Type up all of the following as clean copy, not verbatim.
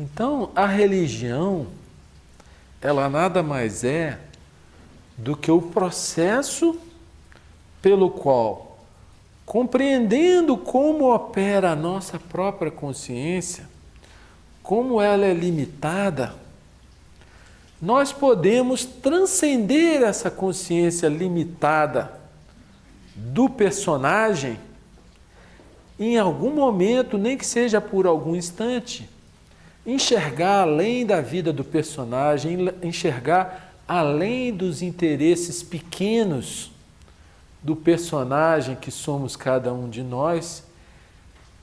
Então, a religião, ela nada mais é do que o processo pelo qual, compreendendo como opera a nossa própria consciência, como ela é limitada, nós podemos transcender essa consciência limitada do personagem em algum momento, nem que seja por algum instante, enxergar além da vida do personagem, enxergar além dos interesses pequenos do personagem que somos cada um de nós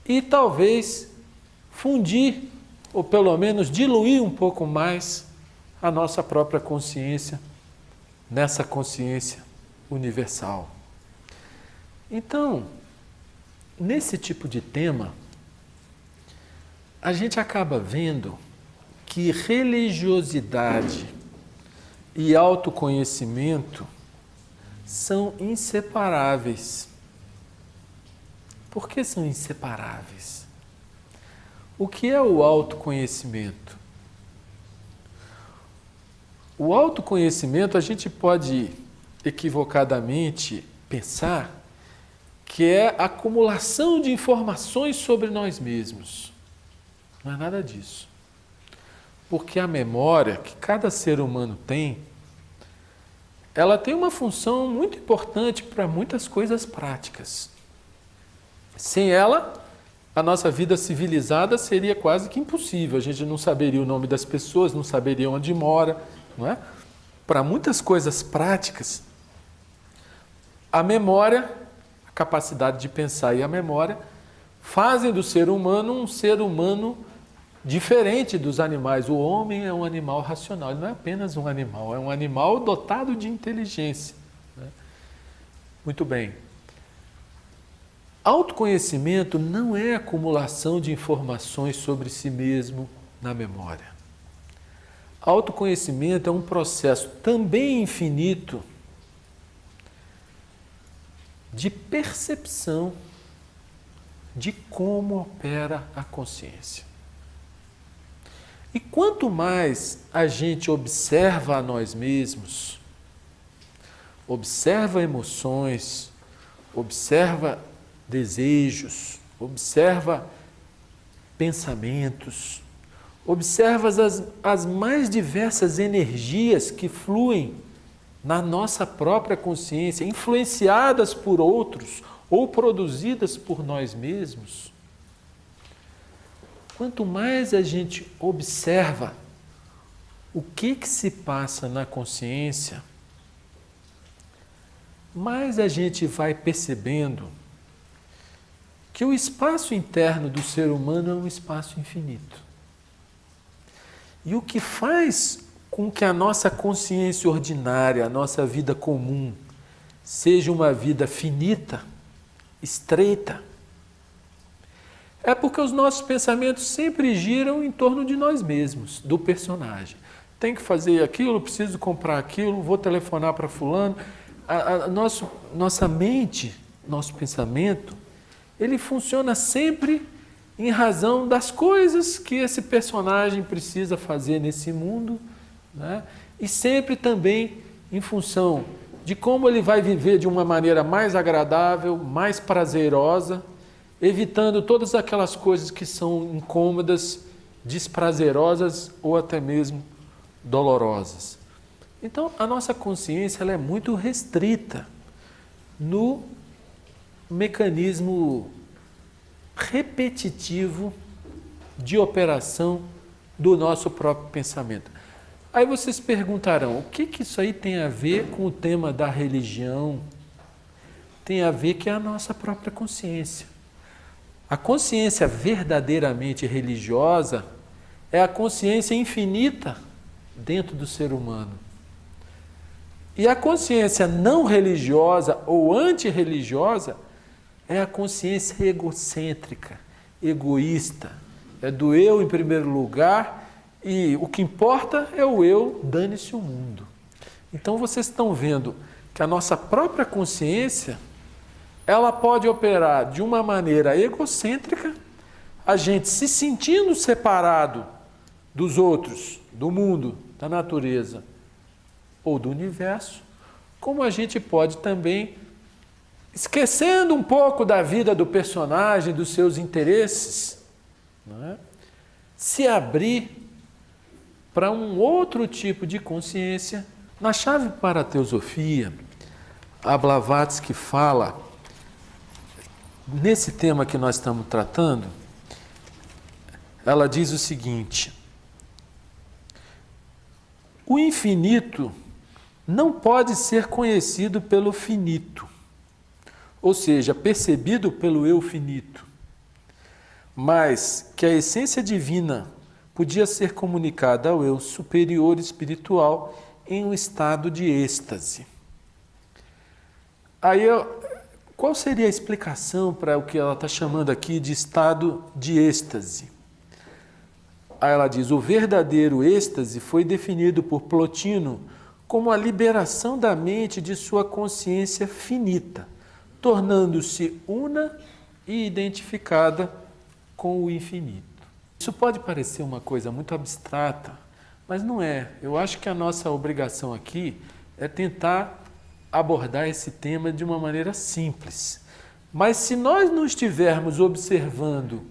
e talvez fundir, ou pelo menos diluir um pouco mais a nossa própria consciência nessa consciência universal. Então, nesse tipo de tema, a gente acaba vendo que religiosidade e autoconhecimento são inseparáveis. Por que são inseparáveis? O que é o autoconhecimento? O autoconhecimento a gente pode equivocadamente pensar que é a acumulação de informações sobre nós mesmos. Não é nada disso. Porque a memória que cada ser humano tem, ela tem uma função muito importante para muitas coisas práticas. Sem ela, a nossa vida civilizada seria quase que impossível. A gente não saberia o nome das pessoas, não saberia onde mora, não é? Para muitas coisas práticas, a memória, a capacidade de pensar e a memória fazem do ser humano um ser humano diferente dos animais. O homem é um animal racional, ele não é apenas um animal, é um animal dotado de inteligência. Né? Muito bem. Autoconhecimento não é acumulação de informações sobre si mesmo na memória. Autoconhecimento é um processo também infinito de percepção de como opera a consciência. E quanto mais a gente observa a nós mesmos, observa emoções, observa desejos, observa pensamentos, observa as mais diversas energias que fluem na nossa própria consciência, influenciadas por outros ou produzidas por nós mesmos. Quanto mais a gente observa o que se passa na consciência, mais a gente vai percebendo que o espaço interno do ser humano é um espaço infinito. E o que faz com que a nossa consciência ordinária, a nossa vida comum, seja uma vida finita, estreita, é porque os nossos pensamentos sempre giram em torno de nós mesmos, do personagem. Tem que fazer aquilo, preciso comprar aquilo, vou telefonar para fulano. Nossa mente, nosso pensamento, ele funciona sempre em razão das coisas que esse personagem precisa fazer nesse mundo, né? E sempre também em função de como ele vai viver de uma maneira mais agradável, mais prazerosa, evitando todas aquelas coisas que são incômodas, desprazerosas ou até mesmo dolorosas. Então, a nossa consciência ela é muito restrita no mecanismo repetitivo de operação do nosso próprio pensamento. Aí vocês perguntarão, o que isso aí tem a ver com o tema da religião? Tem a ver que é a nossa própria consciência. A consciência verdadeiramente religiosa é a consciência infinita dentro do ser humano. E a consciência não religiosa ou antirreligiosa é a consciência egocêntrica, egoísta. É do eu em primeiro lugar e o que importa é o eu, dane-se o mundo. Então vocês estão vendo que a nossa própria consciência ela pode operar de uma maneira egocêntrica, a gente se sentindo separado dos outros, do mundo, da natureza ou do universo, como a gente pode também, esquecendo um pouco da vida do personagem, dos seus interesses, não é? Se abrir para um outro tipo de consciência. Na chave para a teosofia, a Blavatsky fala, nesse tema que nós estamos tratando, ela diz o seguinte: o infinito não pode ser conhecido pelo finito, ou seja, percebido pelo eu finito, mas que a essência divina podia ser comunicada ao eu superior espiritual em um estado de êxtase. Aí, qual seria a explicação para o que ela está chamando aqui de estado de êxtase? Aí ela diz: o verdadeiro êxtase foi definido por Plotino como a liberação da mente de sua consciência finita, tornando-se una e identificada com o infinito. Isso pode parecer uma coisa muito abstrata, mas não é. Eu acho que a nossa obrigação aqui é tentar abordar esse tema de uma maneira simples. Mas se nós não estivermos observando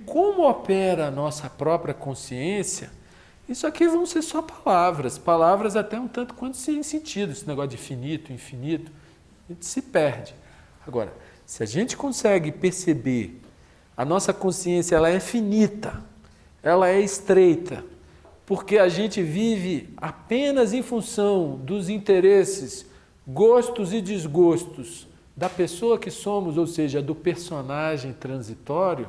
como opera a nossa própria consciência, isso aqui vão ser só palavras até um tanto quanto sem sentido. Esse negócio de finito, infinito, a gente se perde. Agora, se a gente consegue perceber, a nossa consciência ela é finita, ela é estreita, porque a gente vive apenas em função dos interesses, gostos e desgostos da pessoa que somos, ou seja, do personagem transitório.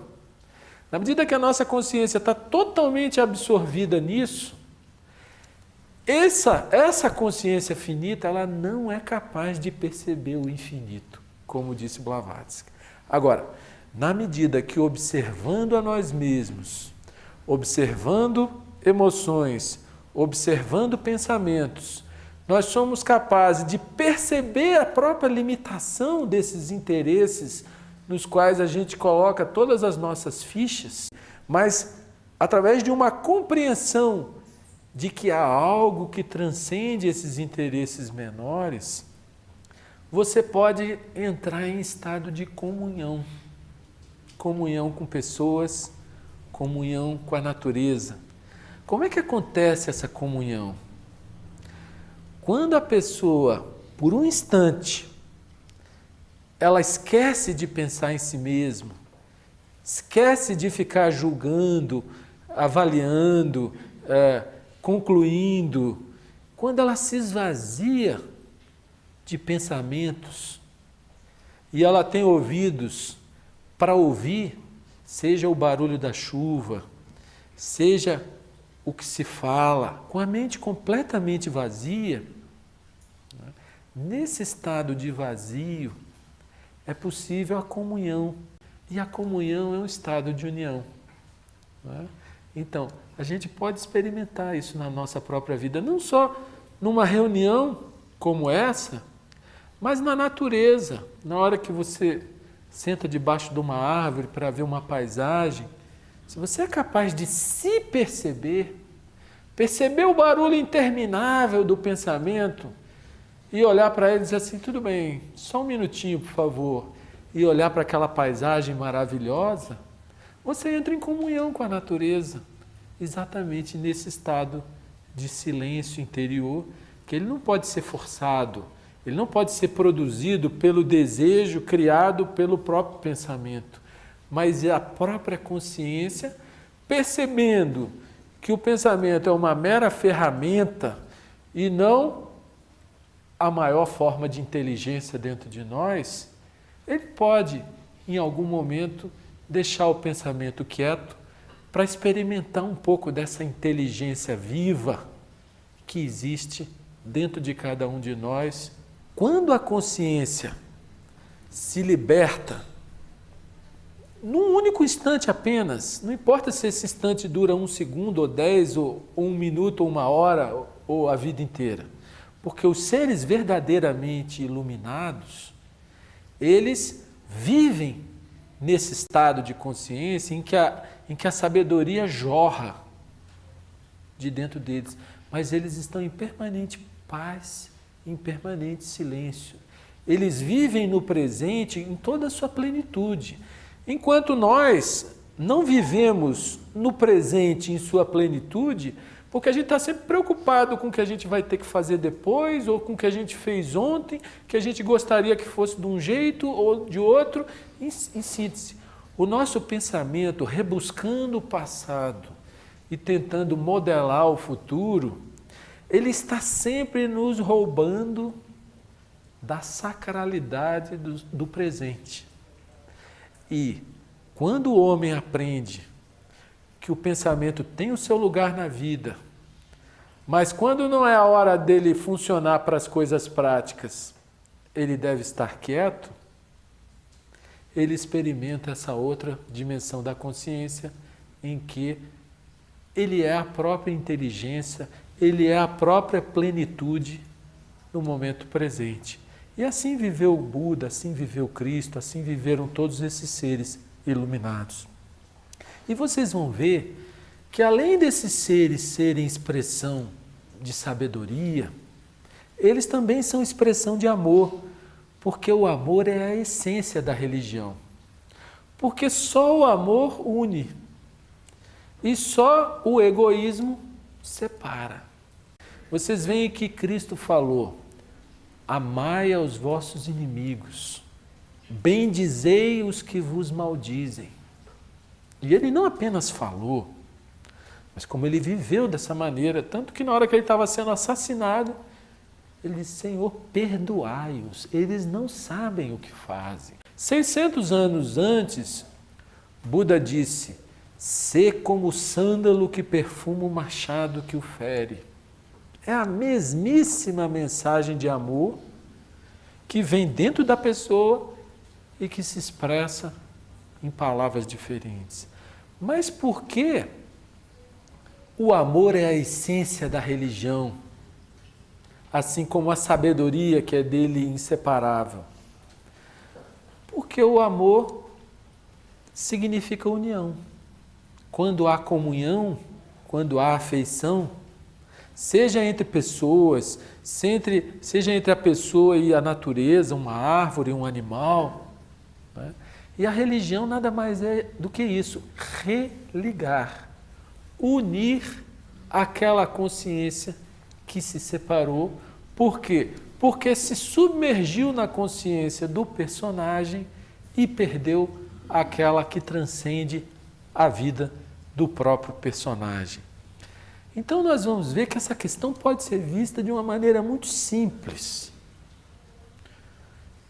Na medida que a nossa consciência está totalmente absorvida nisso, essa consciência finita ela não é capaz de perceber o infinito, como disse Blavatsky. Agora, na medida que observando a nós mesmos, observando emoções, observando pensamentos, nós somos capazes de perceber a própria limitação desses interesses nos quais a gente coloca todas as nossas fichas, mas através de uma compreensão de que há algo que transcende esses interesses menores, você pode entrar em estado de comunhão. Comunhão com pessoas, comunhão com a natureza. Como é que acontece essa comunhão? Quando a pessoa, por um instante, ela esquece de pensar em si mesma, esquece de ficar julgando, avaliando, concluindo, quando ela se esvazia de pensamentos e ela tem ouvidos para ouvir, seja o barulho da chuva, seja o que se fala, com a mente completamente vazia, nesse estado de vazio é possível a comunhão, e a comunhão é um estado de união. Então, a gente pode experimentar isso na nossa própria vida, não só numa reunião como essa, mas na natureza, na hora que você senta debaixo de uma árvore para ver uma paisagem. Se você é capaz de se perceber, perceber o barulho interminável do pensamento e olhar para ele e dizer assim, tudo bem, só um minutinho, por favor, e olhar para aquela paisagem maravilhosa, você entra em comunhão com a natureza, exatamente nesse estado de silêncio interior, que ele não pode ser forçado, ele não pode ser produzido pelo desejo criado pelo próprio pensamento, mas é a própria consciência percebendo que o pensamento é uma mera ferramenta e não a maior forma de inteligência dentro de nós, ele pode, em algum momento, deixar o pensamento quieto para experimentar um pouco dessa inteligência viva que existe dentro de cada um de nós. Quando a consciência se liberta, num único instante apenas, não importa se esse instante dura 1 segundo, ou 10, ou 1 minuto, ou 1 hora, ou a vida inteira, porque os seres verdadeiramente iluminados, eles vivem nesse estado de consciência em que a sabedoria jorra de dentro deles, mas eles estão em permanente paz, em permanente silêncio. Eles vivem no presente em toda a sua plenitude. Enquanto nós não vivemos no presente em sua plenitude, porque a gente está sempre preocupado com o que a gente vai ter que fazer depois, ou com o que a gente fez ontem, que a gente gostaria que fosse de um jeito ou de outro. Em síntese, o nosso pensamento, rebuscando o passado e tentando modelar o futuro, ele está sempre nos roubando da sacralidade do presente. E quando o homem aprende que o pensamento tem o seu lugar na vida, mas quando não é a hora dele funcionar para as coisas práticas, ele deve estar quieto, ele experimenta essa outra dimensão da consciência em que ele é a própria inteligência, ele é a própria plenitude no momento presente. E assim viveu o Buda, assim viveu Cristo, assim viveram todos esses seres iluminados. E vocês vão ver que além desses seres serem expressão de sabedoria, eles também são expressão de amor, porque o amor é a essência da religião. Porque só o amor une e só o egoísmo separa. Vocês veem que Cristo falou: amai aos vossos inimigos, bendizei os que vos maldizem. E ele não apenas falou, mas como ele viveu dessa maneira, tanto que na hora que ele estava sendo assassinado, ele disse: Senhor, perdoai-os, eles não sabem o que fazem. 600 anos antes, Buda disse: sê como o sândalo que perfuma o machado que o fere. É a mesmíssima mensagem de amor que vem dentro da pessoa e que se expressa em palavras diferentes. Mas por que o amor é a essência da religião, assim como a sabedoria que é dele inseparável? Porque o amor significa união. Quando há comunhão, quando há afeição, seja entre pessoas, seja entre a pessoa e a natureza, uma árvore, um animal, né? E a religião nada mais é do que isso: religar, unir aquela consciência que se separou. Por quê? Porque se submergiu na consciência do personagem e perdeu aquela que transcende a vida do próprio personagem. Então nós vamos ver que essa questão pode ser vista de uma maneira muito simples.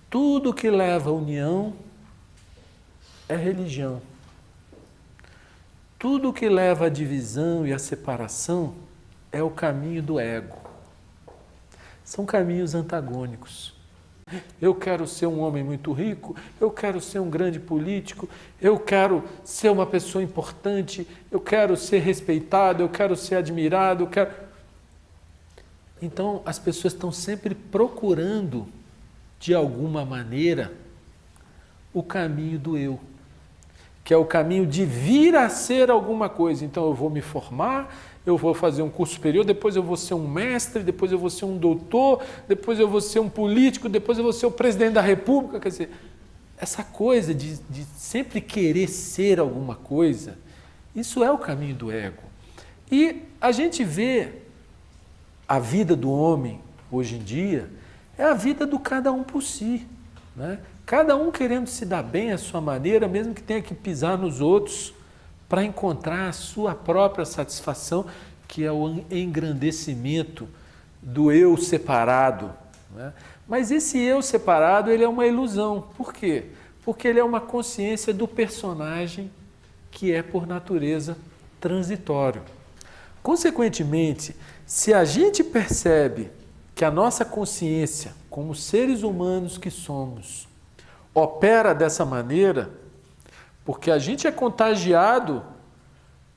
Tudo que leva à união é religião. Tudo que leva à divisão e à separação é o caminho do ego. São caminhos antagônicos. Eu quero ser um homem muito rico, eu quero ser um grande político, eu quero ser uma pessoa importante, eu quero ser respeitado, eu quero ser admirado, Então, as pessoas estão sempre procurando, de alguma maneira, o caminho do eu, que é o caminho de vir a ser alguma coisa. Então, eu vou me formar, eu vou fazer um curso superior, depois eu vou ser um mestre, depois eu vou ser um doutor, depois eu vou ser um político, depois eu vou ser o presidente da República. Quer dizer, essa coisa de sempre querer ser alguma coisa, isso é o caminho do ego. E a gente vê a vida do homem, hoje em dia, é a vida do cada um por si, né? Cada um querendo se dar bem à sua maneira, mesmo que tenha que pisar nos outros, para encontrar a sua própria satisfação, que é o engrandecimento do eu separado, né? Mas esse eu separado, ele é uma ilusão. Por quê? Porque ele é uma consciência do personagem que é, por natureza, transitório. Consequentemente, se a gente percebe que a nossa consciência, como seres humanos que somos, opera dessa maneira, porque a gente é contagiado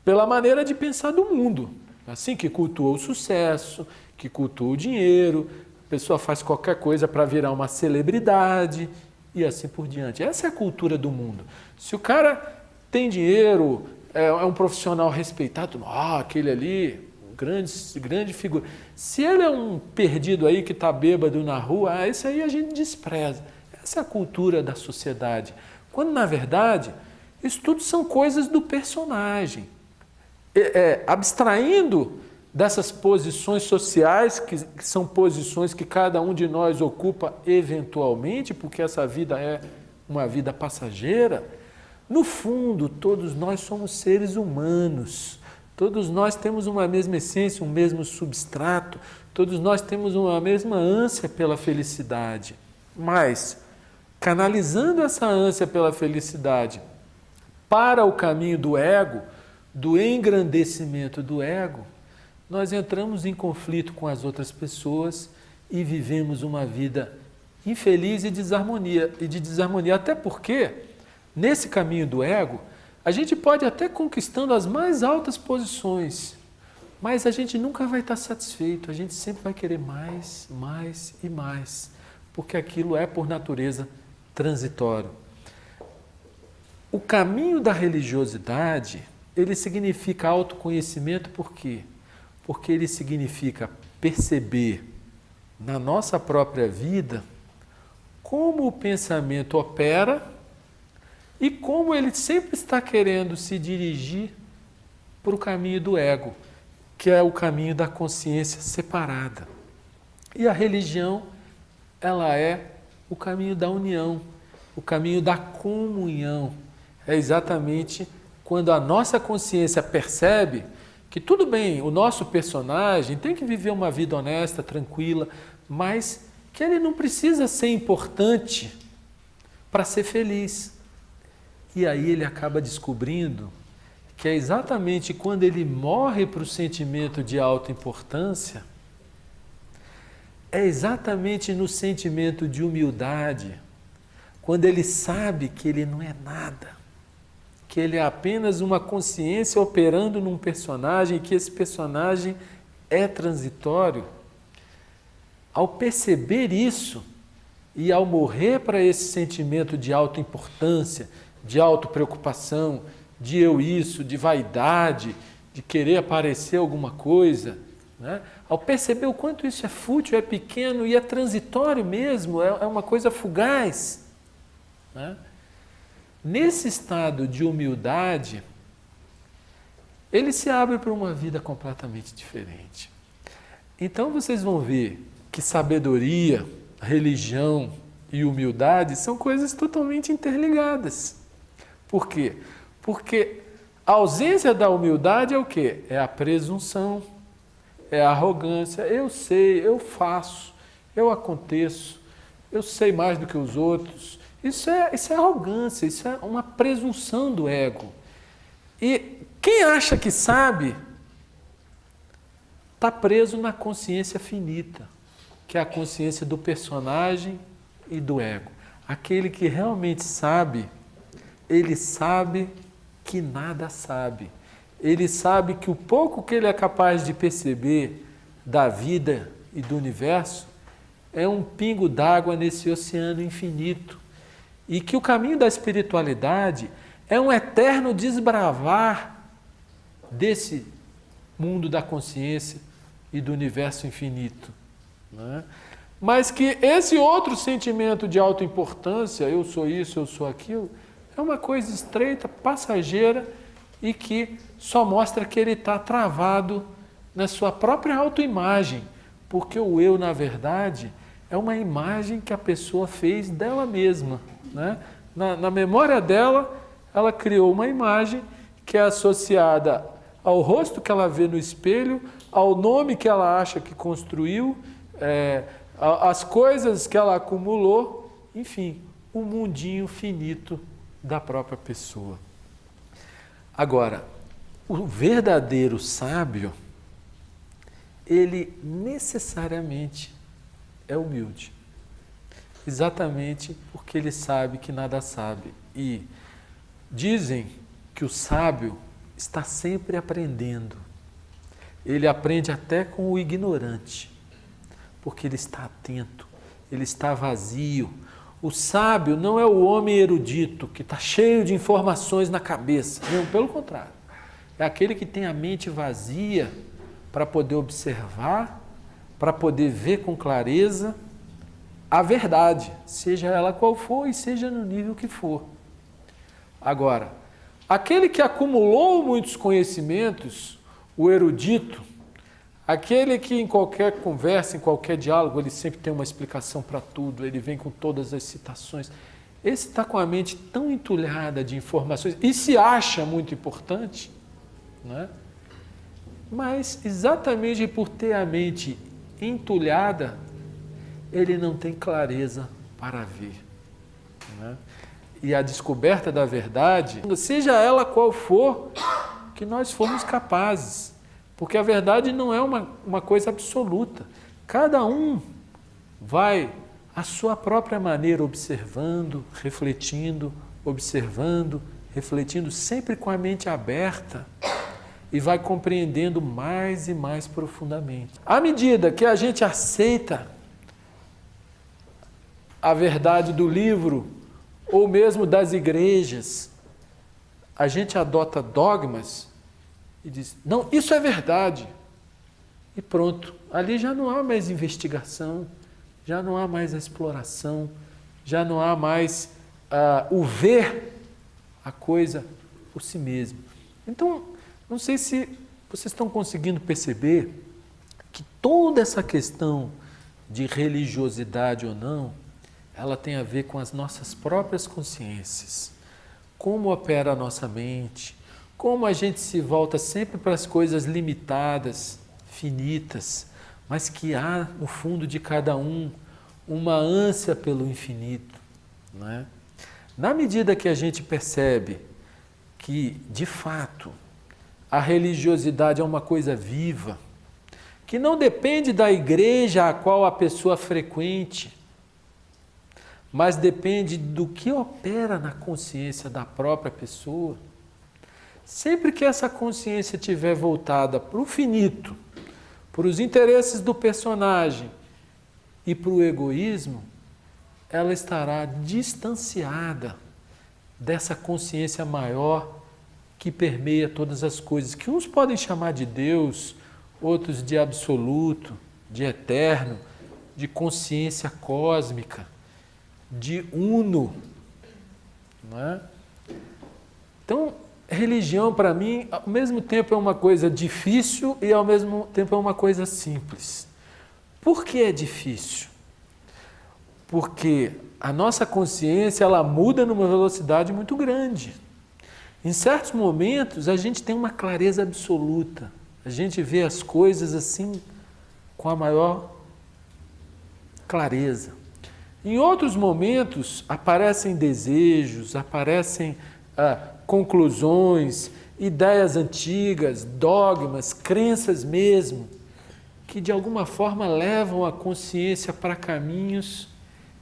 pela maneira de pensar do mundo, assim, que cultua o sucesso, que cultua o dinheiro, a pessoa faz qualquer coisa para virar uma celebridade e assim por diante. Essa é a cultura do mundo. Se o cara tem dinheiro, é um profissional respeitado, aquele ali, grande figura. Se ele é um perdido aí que está bêbado na rua, esse aí a gente despreza. Essa é a cultura da sociedade. Quando, na verdade, isso tudo são coisas do personagem. Abstraindo dessas posições sociais, que são posições que cada um de nós ocupa eventualmente, porque essa vida é uma vida passageira, no fundo, todos nós somos seres humanos, todos nós temos uma mesma essência, um mesmo substrato, todos nós temos uma mesma ânsia pela felicidade. Mas, canalizando essa ânsia pela felicidade para o caminho do ego, do engrandecimento do ego, nós entramos em conflito com as outras pessoas e vivemos uma vida infeliz e de desarmonia. Até porque, nesse caminho do ego, a gente pode até conquistando as mais altas posições, mas a gente nunca vai estar satisfeito, a gente sempre vai querer mais, mais e mais, porque aquilo é, por natureza, transitório. O caminho da religiosidade, ele significa autoconhecimento por quê? Porque ele significa perceber na nossa própria vida como o pensamento opera e como ele sempre está querendo se dirigir para o caminho do ego, que é o caminho da consciência separada. E a religião, ela é o caminho da união, o caminho da comunhão. É exatamente quando a nossa consciência percebe que tudo bem, o nosso personagem tem que viver uma vida honesta, tranquila, mas que ele não precisa ser importante para ser feliz. E aí ele acaba descobrindo que é exatamente quando ele morre para o sentimento de autoimportância, é exatamente no sentimento de humildade, quando ele sabe que ele não é nada, que ele é apenas uma consciência operando num personagem, que esse personagem é transitório. Ao perceber isso e ao morrer para esse sentimento de autoimportância, de autopreocupação, de eu isso, de vaidade, de querer aparecer alguma coisa, né? Ao perceber o quanto isso é fútil, é pequeno e é transitório mesmo, é uma coisa fugaz, né? Nesse estado de humildade, ele se abre para uma vida completamente diferente. Então vocês vão ver que sabedoria, religião e humildade são coisas totalmente interligadas. Por quê? Porque a ausência da humildade é o quê? É a presunção, é a arrogância. Eu sei, eu faço, eu aconteço, eu sei mais do que os outros. Isso é arrogância, isso é uma presunção do ego. E quem acha que sabe, está preso na consciência finita, que é a consciência do personagem e do ego. Aquele que realmente sabe, ele sabe que nada sabe. Ele sabe que o pouco que ele é capaz de perceber da vida e do universo é um pingo d'água nesse oceano infinito. E que o caminho da espiritualidade é um eterno desbravar desse mundo da consciência e do universo infinito, né? Mas que esse outro sentimento de autoimportância, eu sou isso, eu sou aquilo, é uma coisa estreita, passageira e que só mostra que ele está travado na sua própria autoimagem, porque o eu, na verdade, é uma imagem que a pessoa fez dela mesma, né? Na memória dela, ela criou uma imagem que é associada ao rosto que ela vê no espelho, ao nome que ela acha que construiu, as coisas que ela acumulou, enfim, o mundinho finito da própria pessoa. Agora, o verdadeiro sábio, ele necessariamente é humilde. Exatamente porque ele sabe que nada sabe. E dizem que o sábio está sempre aprendendo. Ele aprende até com o ignorante, porque ele está atento, ele está vazio. O sábio não é o homem erudito, que está cheio de informações na cabeça. Não, pelo contrário. É aquele que tem a mente vazia para poder observar, para poder ver com clareza a verdade, seja ela qual for e seja no nível que for. Agora, aquele que acumulou muitos conhecimentos, o erudito, aquele que em qualquer conversa, em qualquer diálogo, ele sempre tem uma explicação para tudo, ele vem com todas as citações, esse está com a mente tão entulhada de informações e se acha muito importante, né? Mas exatamente por ter a mente entulhada, ele não tem clareza para ver, né? E a descoberta da verdade, seja ela qual for, que nós formos capazes, porque a verdade não é uma coisa absoluta. Cada um vai à sua própria maneira observando, refletindo, sempre com a mente aberta e vai compreendendo mais e mais profundamente. À medida que a gente aceita a verdade do livro ou mesmo das igrejas, a gente adota dogmas e diz, não, isso é verdade. E pronto, ali já não há mais investigação, já não há mais exploração, já não há mais o ver a coisa por si mesmo. Então, não sei se vocês estão conseguindo perceber que toda essa questão de religiosidade ou não, ela tem a ver com as nossas próprias consciências. Como opera a nossa mente, como a gente se volta sempre para as coisas limitadas, finitas, mas que há no fundo de cada um uma ânsia pelo infinito, não é? Na medida que a gente percebe que, de fato, a religiosidade é uma coisa viva, que não depende da igreja a qual a pessoa frequente, mas depende do que opera na consciência da própria pessoa. Sempre que essa consciência estiver voltada para o finito, para os interesses do personagem e para o egoísmo, ela estará distanciada dessa consciência maior que permeia todas as coisas, que uns podem chamar de Deus, outros de absoluto, de eterno, de consciência cósmica, de uno, não é? Então, religião para mim, ao mesmo tempo é uma coisa difícil e ao mesmo tempo é uma coisa simples. Por que é difícil? Porque a nossa consciência ela muda numa velocidade muito grande. Em certos momentos a gente tem uma clareza absoluta, a gente vê as coisas assim com a maior clareza. Em outros momentos aparecem desejos, aparecem conclusões, ideias antigas, dogmas, crenças mesmo, que de alguma forma levam a consciência para caminhos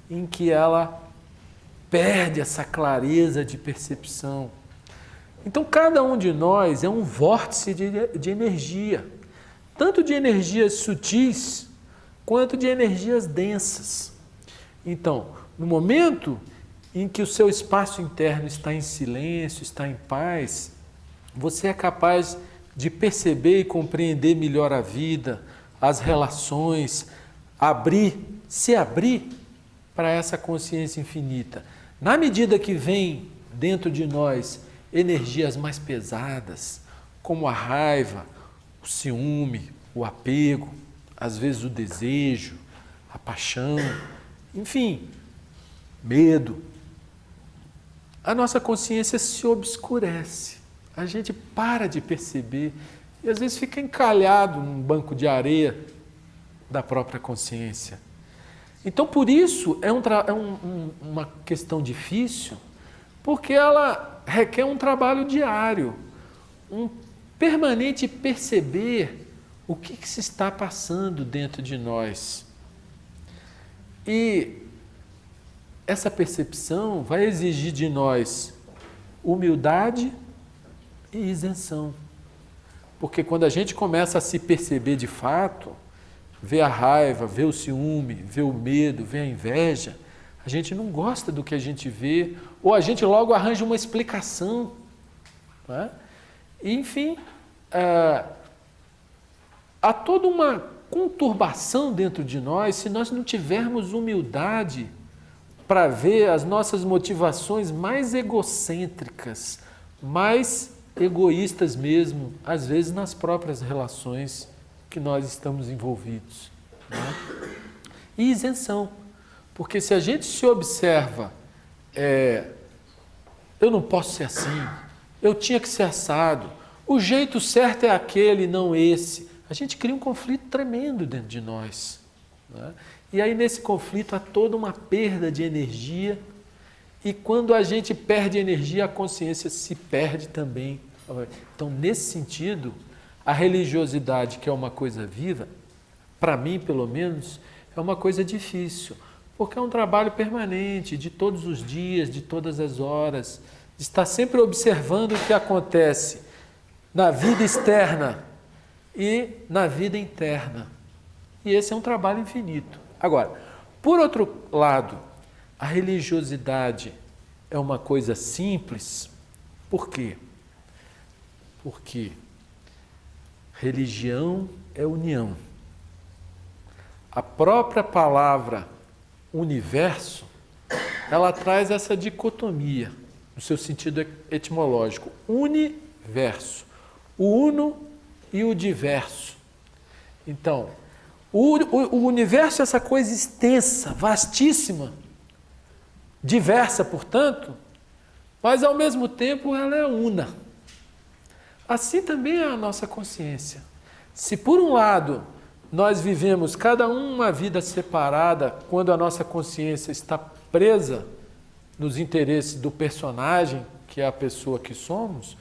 em que ela perde essa clareza de percepção. Então, cada um de nós é um vórtice de energia, tanto de energias sutis quanto de energias densas. Então, no momento em que o seu espaço interno está em silêncio, está em paz, você é capaz de perceber e compreender melhor a vida, as relações, se abrir para essa consciência infinita. Na medida que vem dentro de nós energias mais pesadas, como a raiva, o ciúme, o apego, às vezes o desejo, a paixão, enfim, medo, a nossa consciência se obscurece, a gente para de perceber e às vezes fica encalhado num banco de areia da própria consciência. Então, por isso, é uma questão difícil, porque ela requer um trabalho diário, um permanente perceber o que se está passando dentro de nós. E essa percepção vai exigir de nós humildade e isenção. Porque quando a gente começa a se perceber de fato, vê a raiva, vê o ciúme, vê o medo, vê a inveja, a gente não gosta do que a gente vê, ou a gente logo arranja uma explicação. Não é? E, enfim, há toda uma conturbação dentro de nós se nós não tivermos humildade para ver as nossas motivações mais egocêntricas, mais egoístas mesmo, às vezes nas próprias relações que nós estamos envolvidos, né? E isenção, porque se a gente se observa, eu não posso ser assim, eu tinha que ser assado, o jeito certo é aquele, não esse, a gente cria um conflito tremendo dentro de nós, né? E aí nesse conflito há toda uma perda de energia, e quando a gente perde energia, a consciência se perde também. Então, nesse sentido, a religiosidade, que é uma coisa viva, para mim, pelo menos, é uma coisa difícil, porque é um trabalho permanente, de todos os dias, de todas as horas, de estar sempre observando o que acontece na vida externa e na vida interna. E esse é um trabalho infinito. Agora, por outro lado, a religiosidade é uma coisa simples. Por quê? Porque religião é união. A própria palavra universo, ela traz essa dicotomia, no seu sentido etimológico. Universo, o uno e o diverso. Então, o universo é essa coisa extensa, vastíssima, diversa, portanto, mas ao mesmo tempo ela é una. Assim também é a nossa consciência. Se por um lado nós vivemos cada um uma vida separada, quando a nossa consciência está presa nos interesses do personagem, que é a pessoa que somos,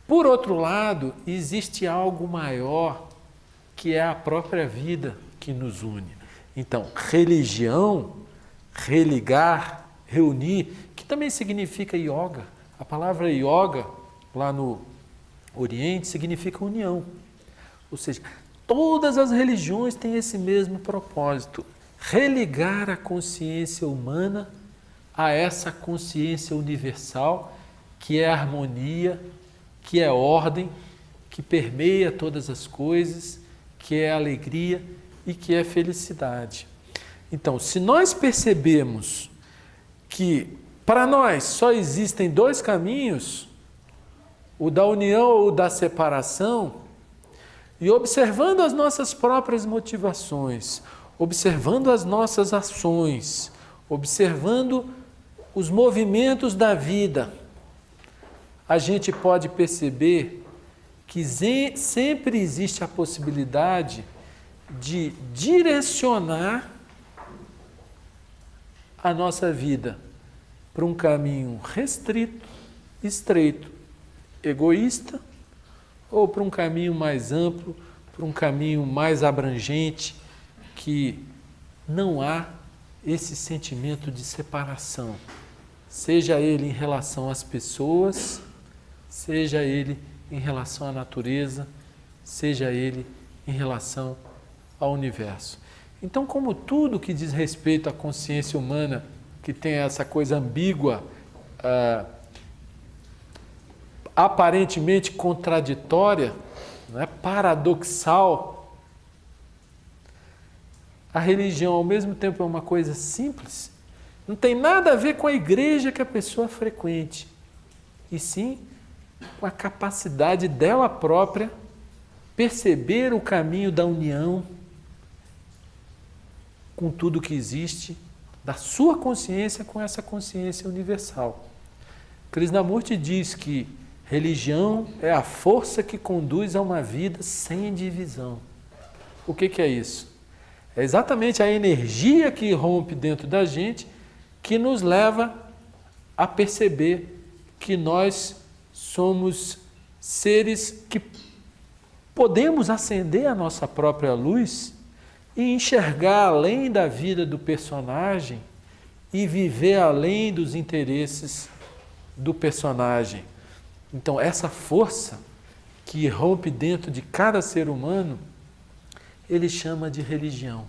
por outro lado, existe algo maior, que é a própria vida que nos une. Então, religião, religar, reunir, que também significa yoga. A palavra yoga, lá no Oriente, significa união. Ou seja, todas as religiões têm esse mesmo propósito: religar a consciência humana a essa consciência universal, que é harmonia, que é ordem, que permeia todas as coisas, que é alegria e que é felicidade. Então, se nós percebemos que para nós só existem dois caminhos, o da união ou o da separação, e observando as nossas próprias motivações, observando as nossas ações, observando os movimentos da vida, a gente pode perceber que sempre existe a possibilidade de direcionar a nossa vida para um caminho restrito, estreito, egoísta, ou para um caminho mais amplo, para um caminho mais abrangente, que não há esse sentimento de separação, seja ele em relação às pessoas, seja ele em relação à natureza, seja ele em relação ao universo. Então, como tudo que diz respeito à consciência humana, que tem essa coisa ambígua, aparentemente contraditória, não é? Paradoxal, a religião ao mesmo tempo é uma coisa simples, não tem nada a ver com a igreja que a pessoa frequente, e sim com a capacidade dela própria perceber o caminho da união com tudo que existe, da sua consciência com essa consciência universal. Krishnamurti diz que religião é a força que conduz a uma vida sem divisão. O que é isso? É exatamente a energia que rompe dentro da gente que nos leva a perceber que nós somos seres que podemos acender a nossa própria luz e enxergar além da vida do personagem e viver além dos interesses do personagem. Então, essa força que rompe dentro de cada ser humano, ele chama de religião.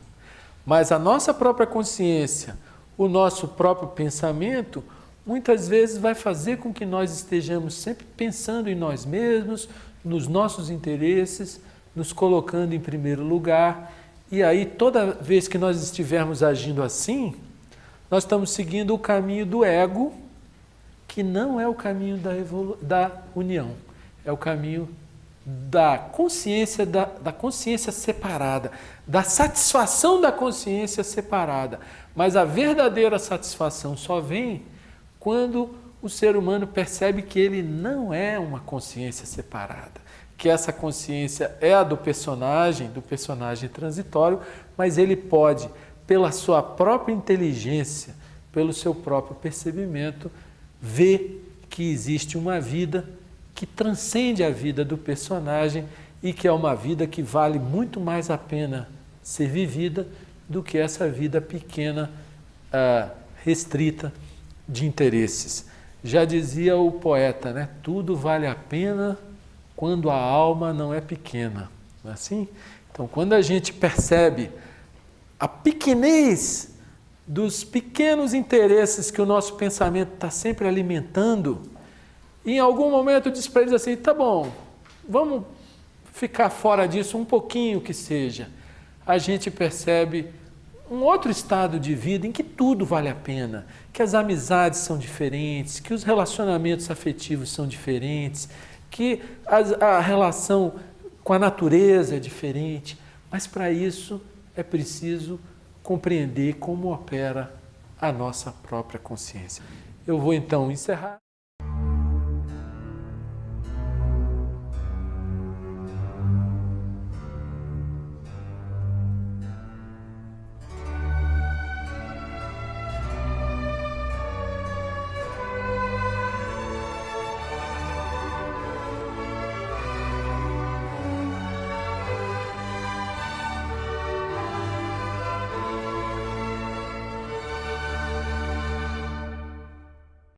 Mas a nossa própria consciência, o nosso próprio pensamento, muitas vezes vai fazer com que nós estejamos sempre pensando em nós mesmos, nos nossos interesses, nos colocando em primeiro lugar. E aí, toda vez que nós estivermos agindo assim, nós estamos seguindo o caminho do ego, que não é o caminho da união, é o caminho da consciência, da consciência separada, da satisfação da consciência separada. Mas a verdadeira satisfação só vem quando o ser humano percebe que ele não é uma consciência separada, que essa consciência é a do personagem transitório, mas ele pode, pela sua própria inteligência, pelo seu próprio percebimento, ver que existe uma vida que transcende a vida do personagem e que é uma vida que vale muito mais a pena ser vivida do que essa vida pequena, restrita de interesses. Já dizia o poeta, né? Tudo vale a pena quando a alma não é pequena. Não é assim? Então, quando a gente percebe a pequenez dos pequenos interesses que o nosso pensamento está sempre alimentando, e em algum momento diz para eles assim, tá bom, vamos ficar fora disso um pouquinho que seja. A gente percebe um outro estado de vida em que tudo vale a pena, que as amizades são diferentes, que os relacionamentos afetivos são diferentes, que a relação com a natureza é diferente, mas para isso é preciso compreender como opera a nossa própria consciência. Eu vou então encerrar.